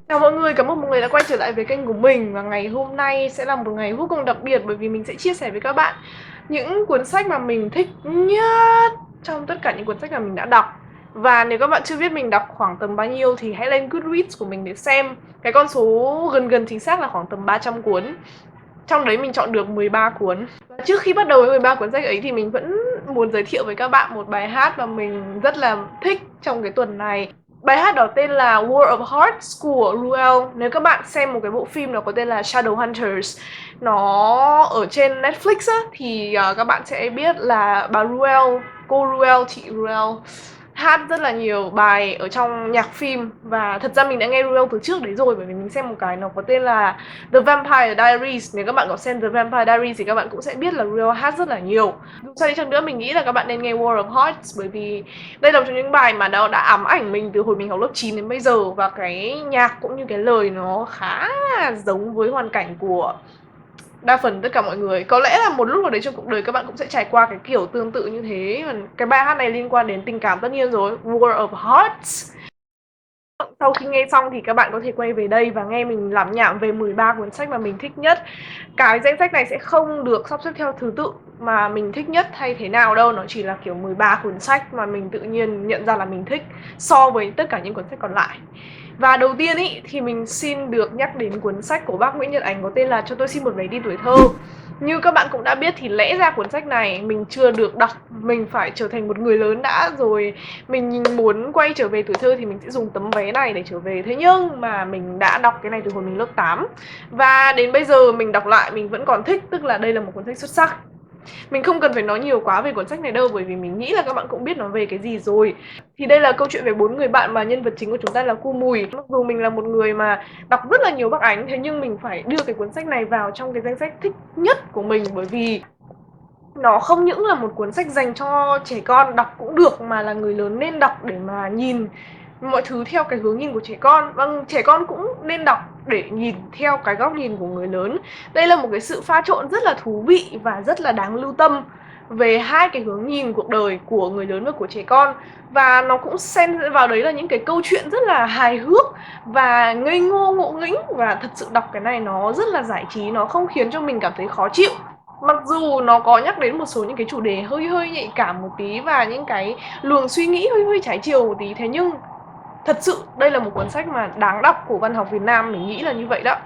Chào mọi người, cảm ơn mọi người đã quay trở lại với kênh của mình. Và ngày hôm nay sẽ là một ngày vô cùng đặc biệt bởi vì mình sẽ chia sẻ với các bạn những cuốn sách mà mình thích nhất trong tất cả những cuốn sách mà mình đã đọc. Và nếu các bạn chưa biết mình đọc khoảng tầm bao nhiêu thì hãy lên Goodreads của mình để xem. Cái con số gần gần chính xác là khoảng tầm 300 cuốn. Trong đấy mình chọn được 13 cuốn. Và trước khi bắt đầu với 13 cuốn sách ấy thì mình vẫn muốn giới thiệu với các bạn một bài hát mà mình rất là thích trong cái tuần này. Bài hát đó tên là War of Hearts của Ruel. Nếu các bạn xem một cái bộ phim nó có tên là Shadowhunters, nó ở trên Netflix á, thì các bạn sẽ biết là bà Ruel, cô Ruel, chị Ruel hát rất là nhiều bài ở trong nhạc phim. Và thật ra mình đã nghe Ruel từ trước đấy rồi, bởi vì mình xem một cái nó có tên là The Vampire Diaries. Nếu các bạn có xem The Vampire Diaries thì các bạn cũng sẽ biết là Ruel hát rất là nhiều. Dù sao đi chăng nữa mình nghĩ là các bạn nên nghe War of Hearts, bởi vì đây là một trong những bài mà nó đã ám ảnh mình từ hồi mình học lớp 9 đến bây giờ. Và cái nhạc cũng như cái lời nó khá là giống với hoàn cảnh của đa phần tất cả mọi người. Có lẽ là một lúc nào đấy trong cuộc đời các bạn cũng sẽ trải qua cái kiểu tương tự như thế. Cái bài hát này liên quan đến tình cảm tất nhiên rồi, War of Hearts. Sau khi nghe xong thì các bạn có thể quay về đây và nghe mình lảm nhảm về 13 cuốn sách mà mình thích nhất. Cái danh sách này sẽ không được sắp xếp theo thứ tự mà mình thích nhất hay thế nào đâu. Nó chỉ là kiểu 13 cuốn sách mà mình tự nhiên nhận ra là mình thích so với tất cả những cuốn sách còn lại. Và đầu tiên ý thì mình xin được nhắc đến cuốn sách của bác Nguyễn Nhật Ánh có tên là Cho tôi xin một vé đi tuổi thơ. Như các bạn cũng đã biết thì lẽ ra cuốn sách này mình chưa được đọc, mình phải trở thành một người lớn đã rồi mình muốn quay trở về tuổi thơ thì mình sẽ dùng tấm vé này để trở về. Thế nhưng mà mình đã đọc cái này từ hồi mình lớp 8 và đến bây giờ mình đọc lại mình vẫn còn thích, tức là đây là một cuốn sách xuất sắc. Mình không cần phải nói nhiều quá về cuốn sách này đâu, bởi vì mình nghĩ là các bạn cũng biết nó về cái gì rồi. Thì đây là câu chuyện về 4 người bạn mà nhân vật chính của chúng ta là Cu Mùi. Mặc dù mình là một người mà đọc rất là nhiều Bắc Ánh, thế nhưng mình phải đưa cái cuốn sách này vào trong cái danh sách thích nhất của mình, bởi vì nó không những là một cuốn sách dành cho trẻ con đọc cũng được, mà là người lớn nên đọc để mà nhìn mọi thứ theo cái hướng nhìn của trẻ con. Vâng, trẻ con cũng nên đọc để nhìn theo cái góc nhìn của người lớn. Đây là một cái sự pha trộn rất là thú vị và rất là đáng lưu tâm về hai cái hướng nhìn cuộc đời của người lớn và của trẻ con. Và nó cũng xen vào đấy là những cái câu chuyện rất là hài hước và ngây ngô ngộ nghĩnh. Và thật sự đọc cái này nó rất là giải trí, nó không khiến cho mình cảm thấy khó chịu. Mặc dù nó có nhắc đến một số những cái chủ đề hơi hơi nhạy cảm một tí và những cái luồng suy nghĩ hơi hơi trái chiều một tí, thế nhưng thật sự đây là một cuốn sách mà đáng đọc của văn học Việt Nam, mình nghĩ là như vậy đó.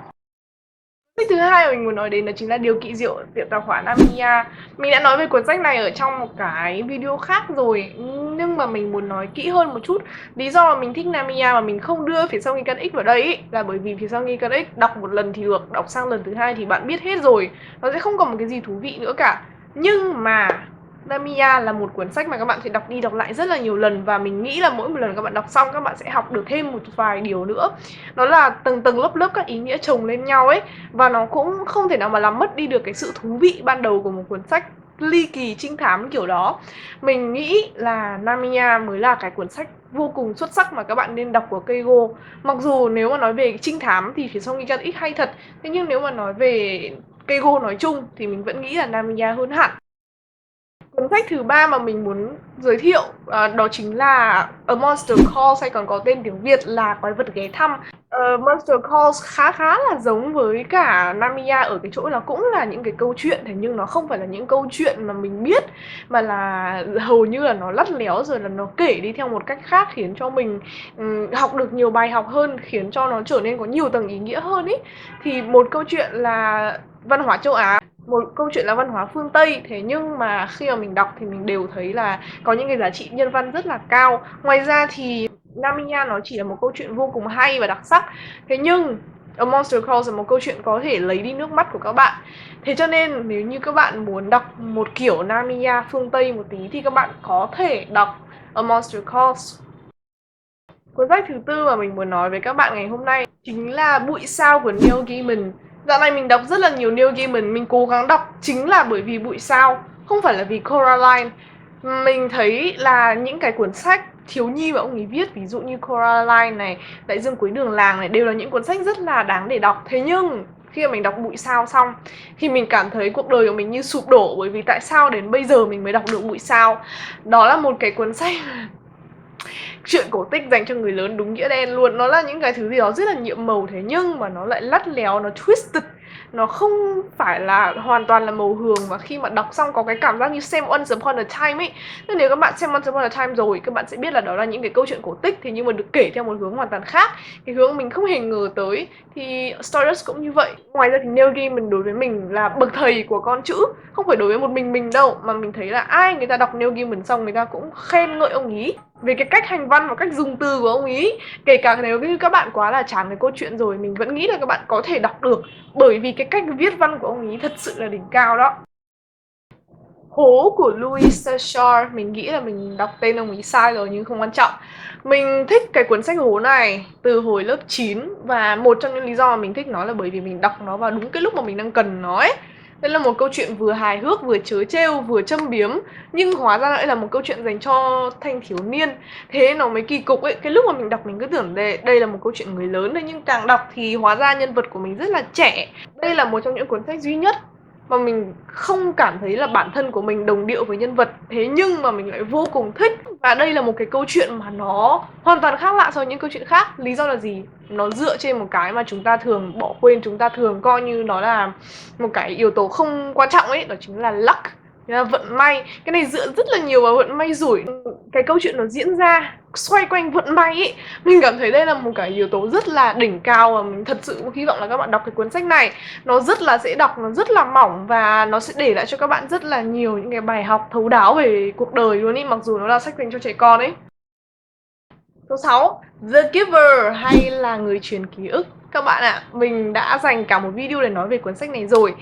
Sách thứ hai mà mình muốn nói đến đó chính là Điều Kỵ Diệu Tiệm Tạp hóa Namiya. Mình đã nói về cuốn sách này ở trong một cái video khác rồi, nhưng mà mình muốn nói kỹ hơn một chút. Lý do mà mình thích Namiya mà mình không đưa Phía Sau Nghi Can X vào đây ý, là bởi vì Phía Sau Nghi Can X đọc một lần thì được, đọc sang lần thứ hai thì bạn biết hết rồi, nó sẽ không còn một cái gì thú vị nữa cả. Nhưng mà Namiya là một cuốn sách mà các bạn sẽ đọc đi đọc lại rất là nhiều lần, và mình nghĩ là mỗi một lần các bạn đọc xong các bạn sẽ học được thêm một vài điều nữa. Nó là tầng tầng lớp lớp các ý nghĩa chồng lên nhau ấy, và nó cũng không thể nào mà làm mất đi được cái sự thú vị ban đầu của một cuốn sách ly kỳ trinh thám kiểu đó. Mình nghĩ là Namiya mới là cái cuốn sách vô cùng xuất sắc mà các bạn nên đọc của Keigo. Mặc dù nếu mà nói về trinh thám thì Phía Sau Nghi Can X hay thật, thế nhưng nếu mà nói về Keigo nói chung thì mình vẫn nghĩ là Namiya hơn hẳn. Cuốn sách thứ ba mà mình muốn giới thiệu đó chính là A Monster Calls, hay còn có tên tiếng Việt là Quái vật ghé thăm. Monster Calls khá khá là giống với cả Namiya ở cái chỗ là cũng là những cái câu chuyện, thế nhưng nó không phải là những câu chuyện mà mình biết, mà là hầu như là nó lắt léo rồi là nó kể đi theo một cách khác, khiến cho mình học được nhiều bài học hơn, khiến cho nó trở nên có nhiều tầng ý nghĩa hơn ý. Thì một câu chuyện là văn hóa châu Á, một câu chuyện là văn hóa phương Tây, thế nhưng mà khi mà mình đọc thì mình đều thấy là có những cái giá trị nhân văn rất là cao. Ngoài ra thì Namiya nó chỉ là một câu chuyện vô cùng hay và đặc sắc, thế nhưng A Monster Calls là một câu chuyện có thể lấy đi nước mắt của các bạn. Thế cho nên nếu như các bạn muốn đọc một kiểu Namiya phương Tây một tí thì các bạn có thể đọc A Monster Calls. Cuốn sách thứ tư mà mình muốn nói với các bạn ngày hôm nay chính là Bụi Sao của Neil Gaiman. Dạo này mình đọc rất là nhiều Neil Gaiman, mình cố gắng đọc chính là bởi vì Bụi Sao, không phải là vì Coraline. Mình thấy là những cái cuốn sách thiếu nhi mà ông ấy viết, ví dụ như Coraline này, Đại Dương Cuối Đường Làng này, đều là những cuốn sách rất là đáng để đọc. Thế nhưng khi mà mình đọc Bụi Sao xong thì mình cảm thấy cuộc đời của mình như sụp đổ, bởi vì tại sao đến bây giờ mình mới đọc được Bụi Sao. Đó là một cái cuốn sách Chuyện cổ tích dành cho người lớn đúng nghĩa đen luôn. Nó là những cái thứ gì đó rất là nhiệm màu, thế nhưng mà nó lại lắt léo, nó twisted. Nó không phải là hoàn toàn là màu hường. Và khi mà đọc xong có cái cảm giác như xem Once Upon a Time ấy. Nên nếu các bạn xem Once Upon a Time rồi, các bạn sẽ biết là đó là những cái câu chuyện cổ tích, thế nhưng mà được kể theo một hướng hoàn toàn khác, cái hướng mình không hề ngờ tới. Thì Stardust cũng như vậy. Ngoài ra thì Neil Gaiman đối với mình là bậc thầy của con chữ. Không phải đối với một mình đâu, mà mình thấy là ai người ta đọc Neil Gaiman xong người ta cũng khen ngợi ông ý về cái cách hành văn và cách dùng từ của ông ý. Kể cả nếu như các bạn quá là chán cái câu chuyện rồi, mình vẫn nghĩ là các bạn có thể đọc được, bởi vì cái cách viết văn của ông ý thật sự là đỉnh cao đó. Hố của Louis Sachar, mình nghĩ là mình đọc tên ông ý sai rồi nhưng không quan trọng. Mình thích cái cuốn sách Hố này từ hồi lớp 9. Và một trong những lý do mà mình thích nó là bởi vì mình đọc nó vào đúng cái lúc mà mình đang cần nó ấy. Đây là một câu chuyện vừa hài hước, vừa trớ trêu, vừa châm biếm. Nhưng hóa ra lại là một câu chuyện dành cho thanh thiếu niên. Thế nó mới kỳ cục ấy. Cái lúc mà mình đọc mình cứ tưởng đây là một câu chuyện người lớn thôi. Nhưng càng đọc thì hóa ra nhân vật của mình rất là trẻ. Đây là một trong những cuốn sách duy nhất mà mình không cảm thấy là bản thân của mình đồng điệu với nhân vật, thế nhưng mà mình lại vô cùng thích. Và đây là một cái câu chuyện mà nó hoàn toàn khác lạ so với những câu chuyện khác. Lý do là gì? Nó dựa trên một cái mà chúng ta thường bỏ quên, chúng ta thường coi như nó là một cái yếu tố không quan trọng ấy, đó chính là luck, là vận may. Cái này dựa rất là nhiều vào vận may rủi. Cái câu chuyện nó diễn ra xoay quanh vận may ấy, mình cảm thấy đây là một cái yếu tố rất là đỉnh cao. Và mình thật sự hy vọng là các bạn đọc cái cuốn sách này. Nó rất là dễ đọc, nó rất là mỏng và nó sẽ để lại cho các bạn rất là nhiều những cái bài học thấu đáo về cuộc đời luôn ý, mặc dù nó là sách dành cho trẻ con ấy. Số 6, The Giver hay là Người truyền ký ức. Các bạn ạ, mình đã dành cả một video để nói về cuốn sách này rồi.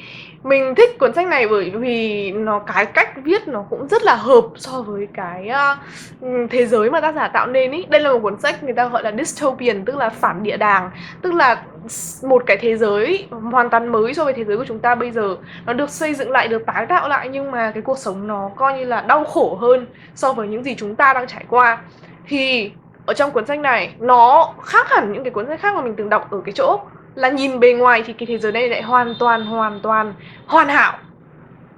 Mình thích cuốn sách này bởi vì cái cách viết nó cũng rất là hợp so với cái thế giới mà tác giả tạo nên ý. Đây là một cuốn sách người ta gọi là dystopian, tức là phản địa đàng. Tức là một cái thế giới hoàn toàn mới so với thế giới của chúng ta bây giờ. Nó được xây dựng lại, được tái tạo lại, nhưng mà cái cuộc sống nó coi như là đau khổ hơn so với những gì chúng ta đang trải qua. Thì ở trong cuốn sách này nó khác hẳn những cái cuốn sách khác mà mình từng đọc ở cái chỗ là nhìn bề ngoài thì cái thế giới này lại hoàn toàn hoàn hảo.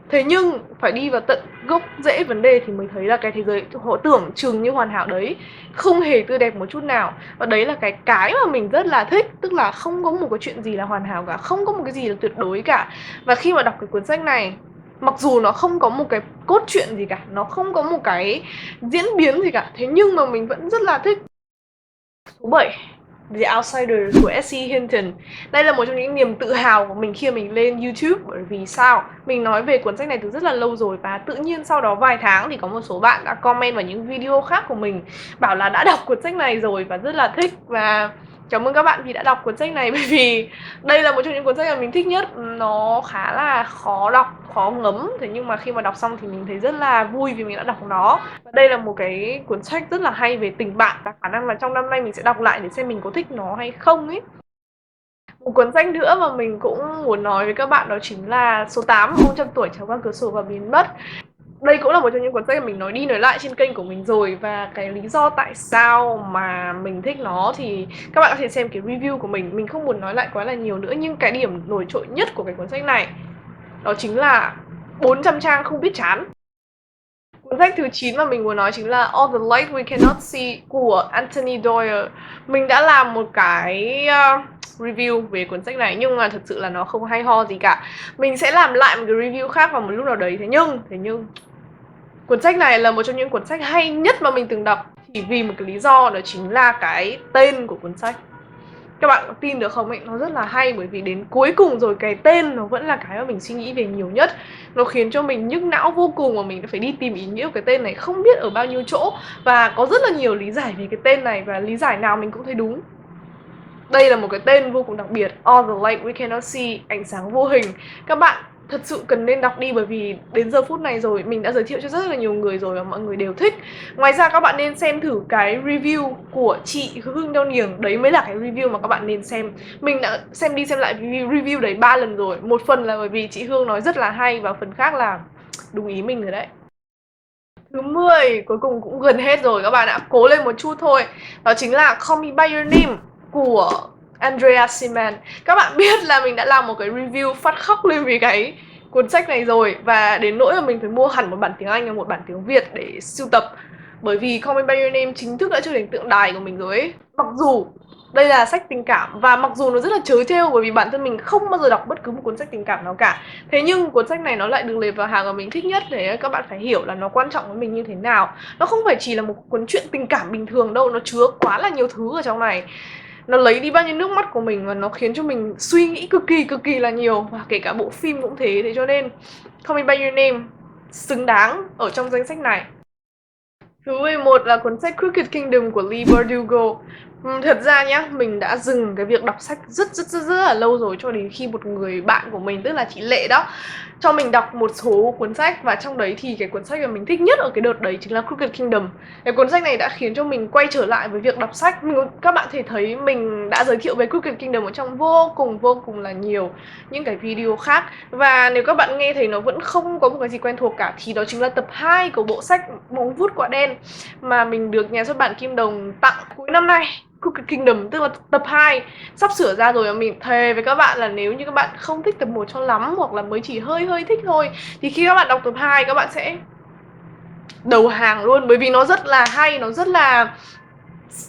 Thế nhưng phải đi vào tận gốc rễ vấn đề thì mới thấy là cái thế giới họ tưởng chừng như hoàn hảo đấy không hề tươi đẹp một chút nào. Và đấy là cái mà mình rất là thích. Tức là không có một cái chuyện gì là hoàn hảo cả, không có một cái gì là tuyệt đối cả. Và khi mà đọc cái cuốn sách này, mặc dù nó không có một cái cốt truyện gì cả, nó không có một cái diễn biến gì cả, thế nhưng mà mình vẫn rất là thích. Số 7, The Outsider của S.E. Hinton. Đây là một trong những niềm tự hào của mình khi mình lên YouTube. Bởi vì sao? Mình nói về cuốn sách này từ rất là lâu rồi. Và tự nhiên sau đó vài tháng thì có một số bạn đã comment vào những video khác của mình, bảo là đã đọc cuốn sách này rồi và rất là thích. Và cảm ơn các bạn vì đã đọc cuốn sách này. Bởi vì đây là một trong những cuốn sách mà mình thích nhất. Nó khá là khó đọc, khó ngấm. Thế nhưng mà khi mà đọc xong thì mình thấy rất là vui vì mình đã đọc nó. Và đây là một cái cuốn sách rất là hay về tình bạn. Và khả năng là trong năm nay mình sẽ đọc lại để xem mình có thích nó hay không ấy. Một cuốn sách nữa mà mình cũng muốn nói với các bạn đó chính là số 8, Ông trăm tuổi trèo qua cửa sổ và biến mất. Đây cũng là một trong những cuốn sách mà mình nói đi nói lại trên kênh của mình rồi. Và cái lý do tại sao mà mình thích nó thì các bạn có thể xem cái review của mình. Mình không muốn nói lại quá là nhiều nữa. Nhưng cái điểm nổi trội nhất của cái cuốn sách này đó chính là 400 trang không biết chán. Cuốn sách thứ 9 mà mình muốn nói chính là All the Light We Cannot See của Anthony Doerr. Mình đã làm một cái review về cuốn sách này nhưng mà thật sự là nó không hay ho gì cả. Mình sẽ làm lại một cái review khác vào một lúc nào đấy. Thế nhưng cuốn sách này là một trong những cuốn sách hay nhất mà mình từng đọc. Chỉ vì một cái lý do đó chính là cái tên của cuốn sách. Các bạn có tin được không ấy, nó rất là hay bởi vì đến cuối cùng rồi cái tên nó vẫn là cái mà mình suy nghĩ về nhiều nhất. Nó khiến cho mình nhức não vô cùng và mình phải đi tìm ý nghĩa của cái tên này không biết ở bao nhiêu chỗ. Và có rất là nhiều lý giải về cái tên này và lý giải nào mình cũng thấy đúng. Đây là một cái tên vô cùng đặc biệt, All the Light We Cannot See, ánh sáng vô hình. Các bạn thật sự cần nên đọc đi bởi vì đến giờ phút này rồi mình đã giới thiệu cho rất là nhiều người rồi và mọi người đều thích. Ngoài ra các bạn nên xem thử cái review của chị Hương Đeo Niềng. Đấy mới là cái review mà các bạn nên xem. Mình đã xem đi xem lại review đấy 3 lần rồi. Một phần là bởi vì chị Hương nói rất là hay và phần khác là đúng ý mình rồi đấy. Thứ 10 cuối cùng cũng gần hết rồi các bạn ạ, cố lên một chút thôi. Đó chính là Call Me By Your Name của Andrea Seaman. Các bạn biết là mình đã làm một cái review phát khóc lên vì cái cuốn sách này rồi. Và đến nỗi là mình phải mua hẳn một bản tiếng Anh và một bản tiếng Việt để sưu tập. Bởi vì Call Me By Your Name chính thức đã trở thành tượng đài của mình rồi ấy. Mặc dù đây là sách tình cảm và mặc dù nó rất là trớ trêu, bởi vì bản thân mình không bao giờ đọc bất cứ một cuốn sách tình cảm nào cả. Thế nhưng cuốn sách này nó lại được liệt vào hàng mà mình thích nhất, để các bạn phải hiểu là nó quan trọng với mình như thế nào. Nó không phải chỉ là một cuốn truyện tình cảm bình thường đâu, nó chứa quá là nhiều thứ ở trong này. Nó lấy đi bao nhiêu nước mắt của mình và nó khiến cho mình suy nghĩ cực kỳ là nhiều. Và kể cả bộ phim cũng thế. Thế cho nên Call Me By Your Name xứng đáng ở trong danh sách này. Thứ 11 là cuốn sách Crooked Kingdom của Leigh Bardugo. Thật ra nhá, mình đã dừng cái việc đọc sách rất là lâu rồi, cho đến khi một người bạn của mình, tức là chị Lệ đó, cho mình đọc một số cuốn sách. Và trong đấy thì cái cuốn sách mà mình thích nhất ở cái đợt đấy chính là Crooked Kingdom. Cái cuốn sách này đã khiến cho mình quay trở lại với việc đọc sách. Các bạn thể thấy mình đã giới thiệu về Crooked Kingdom ở trong vô cùng là nhiều những cái video khác. Và nếu các bạn nghe thấy nó vẫn không có một cái gì quen thuộc cả, thì đó chính là tập 2 của bộ sách Móng vuốt quả đen mà mình được nhà xuất bản Kim Đồng tặng cuối năm nay. Crooked Kingdom, tức là tập 2 sắp sửa ra rồi. Và mình thề với các bạn là nếu như các bạn không thích tập 1 cho lắm, hoặc là mới chỉ hơi thích thôi, thì khi các bạn đọc tập 2 các bạn sẽ đầu hàng luôn. Bởi vì nó rất là hay, nó rất là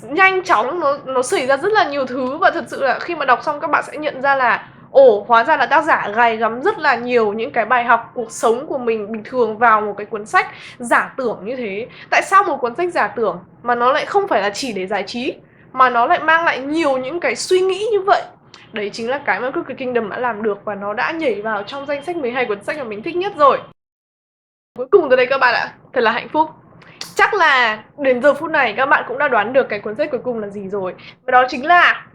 nhanh chóng, nó xảy ra rất là nhiều thứ. Và thật sự là khi mà đọc xong các bạn sẽ nhận ra là ồ, hóa ra là tác giả gài gắm rất là nhiều những cái bài học cuộc sống của mình bình thường vào một cái cuốn sách giả tưởng như thế. Tại sao một cuốn sách giả tưởng mà nó lại không phải là chỉ để giải trí, mà nó lại mang lại nhiều những cái suy nghĩ như vậy? Đấy chính là cái mà Crooked Kingdom đã làm được, và nó đã nhảy vào trong danh sách 12 cuốn sách mà mình thích nhất rồi. Cuối cùng tới đây các bạn ạ, thật là hạnh phúc. Chắc là đến giờ phút này các bạn cũng đã đoán được cái cuốn sách cuối cùng là gì rồi. Và đó chính là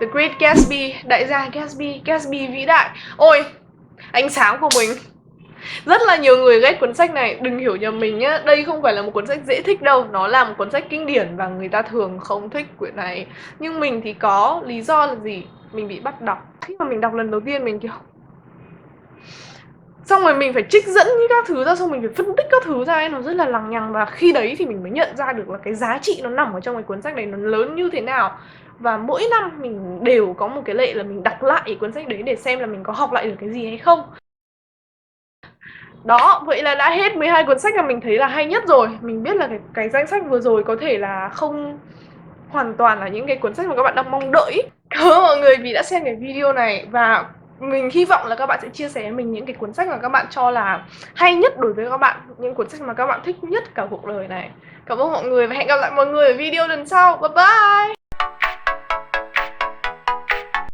The Great Gatsby, đại gia Gatsby, Gatsby vĩ đại. Ôi, ánh sáng của mình. Rất là nhiều người ghét cuốn sách này, đừng hiểu nhầm mình nhá. Đây không phải là một cuốn sách dễ thích đâu, nó là một cuốn sách kinh điển và người ta thường không thích quyển này. Nhưng mình thì có lý do là gì? Mình bị bắt đọc. Khi mà mình đọc lần đầu tiên mình kiểu, xong rồi mình phải trích dẫn những các thứ ra, xong mình phải phân tích các thứ ra ấy, nó rất là lằng nhằng. Và khi đấy thì mình mới nhận ra được là cái giá trị nó nằm ở trong cái cuốn sách này nó lớn như thế nào. Và mỗi năm mình đều có một cái lệ là mình đọc lại cuốn sách đấy để xem là mình có học lại được cái gì hay không. Đó, vậy là đã hết 12 cuốn sách mà mình thấy là hay nhất rồi. Mình biết là cái danh sách vừa rồi có thể là không hoàn toàn là những cái cuốn sách mà các bạn đang mong đợi. Cảm ơn mọi người vì đã xem cái video này. Và mình hy vọng là các bạn sẽ chia sẻ với mình những cái cuốn sách mà các bạn cho là hay nhất đối với các bạn, những cuốn sách mà các bạn thích nhất cả cuộc đời này. Cảm ơn mọi người và hẹn gặp lại mọi người ở video lần sau. Bye bye!